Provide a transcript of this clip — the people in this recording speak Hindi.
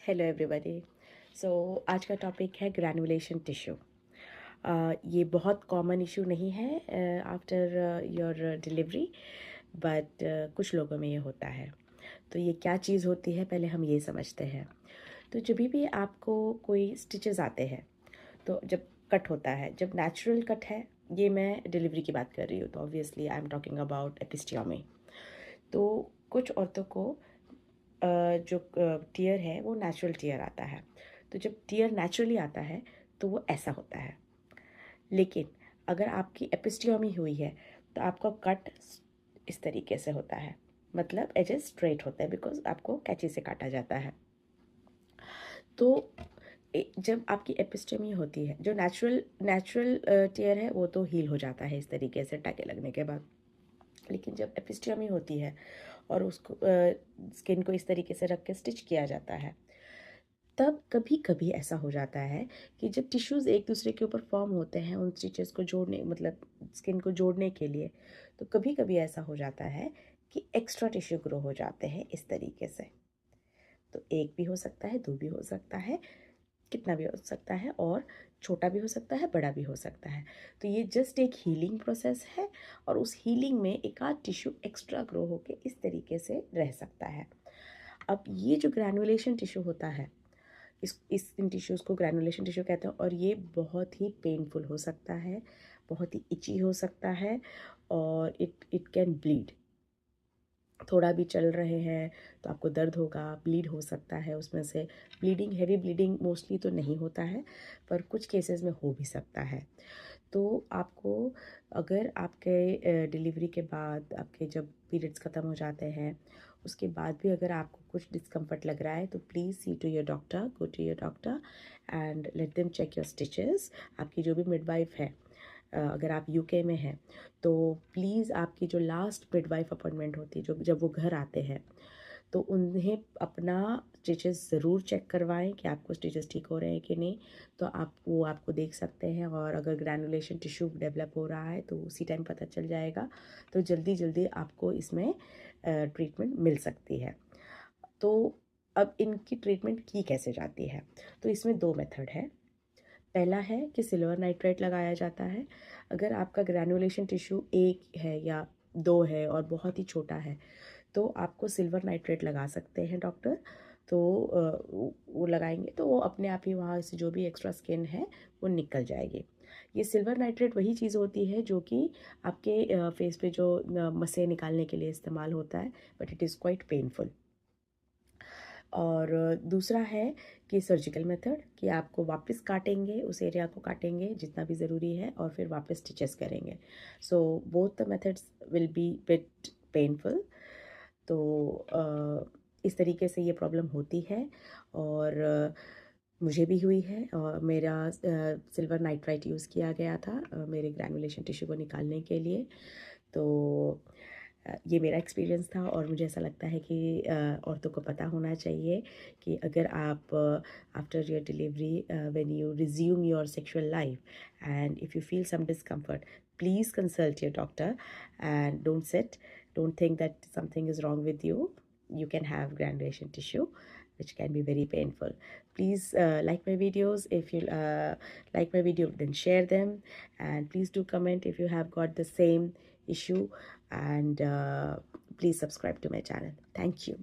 Hello everybody. सो आज का टॉपिक है ग्रैनुलेशन टिश्यू। ये बहुत कॉमन इशू नहीं है आफ्टर योर डिलीवरी, बट कुछ लोगों में ये होता है। तो ये क्या चीज़ होती है, पहले हम ये समझते हैं। तो जब भी आपको कोई स्टिचेस आते हैं, तो जब कट होता है, जब नेचुरल कट है, ये मैं डिलीवरी की बात कर रही हूँ, तो obviously I am talking about episiotomy. तो कुछ औरतों को जो टीयर है वो नेचुरल टीयर आता है। तो जब टीयर नेचुरली आता है तो वो ऐसा होता है। लेकिन अगर आपकी एपिस्टियोमी हुई है तो आपका कट इस तरीके से होता है, मतलब एजेस स्ट्रेट होता है, बिकॉज आपको कैंची से काटा जाता है। तो जब आपकी एपिस्टेमी होती है, जो नेचुरल टीयर है वो तो हील हो जाता है इस तरीके से टाके लगने के बाद। लेकिन जब एपिस्टियोमी होती है और उसको स्किन को इस तरीके से रख के स्टिच किया जाता है, तब कभी कभी ऐसा हो जाता है कि जब टिश्यूज़ एक दूसरे के ऊपर फॉर्म होते हैं उन स्टिचेस को जोड़ने, मतलब स्किन को जोड़ने के लिए, तो कभी कभी ऐसा हो जाता है कि एक्स्ट्रा टिश्यू ग्रो हो जाते हैं इस तरीके से। तो एक भी हो सकता है, दो भी हो सकता है, कितना भी हो सकता है, और छोटा भी हो सकता है, बड़ा भी हो सकता है। तो ये जस्ट एक हीलिंग प्रोसेस है, और उस हीलिंग में एक आध टिश्यू एक्स्ट्रा ग्रो होके इस तरीके से रह सकता है। अब ये जो ग्रैनुलेशन टिश्यू होता है, इन टिश्यूज़ को ग्रैनुलेशन टिश्यू कहते हैं, और ये बहुत ही पेनफुल हो सकता है, बहुत ही इची हो सकता है, और इट कैन ब्लीड। थोड़ा भी चल रहे हैं तो आपको दर्द होगा, ब्लीड हो सकता है उसमें से। ब्लीडिंग, हैवी ब्लीडिंग मोस्टली तो नहीं होता है, पर कुछ केसेस में हो भी सकता है। तो आपको, अगर आपके डिलीवरी के बाद, आपके जब पीरियड्स ख़त्म हो जाते हैं उसके बाद भी अगर आपको कुछ डिस्कम्फर्ट लग रहा है, तो please see to your doctor, go to your doctor and let them check your stitches. आपकी जो भी मिडवाइफ है, अगर आप यूके में हैं, तो प्लीज़ आपकी जो लास्ट मिडवाइफ अपॉइंटमेंट होती है, जो जब वो घर आते हैं, तो उन्हें अपना स्टिचेस ज़रूर चेक करवाएं कि आपको स्टिचेस ठीक हो रहे हैं कि नहीं। तो वो आपको देख सकते हैं, और अगर ग्रैनुलेशन टिश्यू डेवलप हो रहा है तो उसी टाइम पता चल जाएगा। तो जल्दी जल्दी आपको इसमें ट्रीटमेंट मिल सकती है। तो अब इनकी ट्रीटमेंट की कैसे जाती है? तो इसमें दो मेथड है। पहला है कि सिल्वर नाइट्रेट लगाया जाता है। अगर आपका ग्रैनुलेशन टिश्यू एक है या दो है और बहुत ही छोटा है, तो आपको सिल्वर नाइट्रेट लगा सकते हैं डॉक्टर। तो वो लगाएंगे तो वो अपने आप ही वहाँ से जो भी एक्स्ट्रा स्किन है वो निकल जाएगी। ये सिल्वर नाइट्रेट वही चीज़ होती है जो कि आपके फेस पे जो मसें निकालने के लिए इस्तेमाल होता है, but it is quite painful. और दूसरा है कि सर्जिकल मेथड, कि आपको वापस काटेंगे, उस एरिया को काटेंगे जितना भी ज़रूरी है, और फिर वापस स्टिचेस करेंगे। So both the methods will be bit painful. तो इस तरीके से ये प्रॉब्लम होती है, और मुझे भी हुई है, और मेरा सिल्वर नाइट्राइट यूज़ किया गया था मेरे ग्रैनुलेशन टिश्यू को निकालने के लिए। तो ये मेरा एक्सपीरियंस था, और मुझे ऐसा लगता है कि औरतों को पता होना चाहिए कि अगर आप after your delivery, when you resume your sexual life and if you feel some discomfort, please consult your doctor and don't think that something is wrong with you. You can have granulation tissue, which can be very painful. Please like my videos. If you like my video, then share them, and please do comment if you have got the same issue, and please subscribe to my channel. Thank you.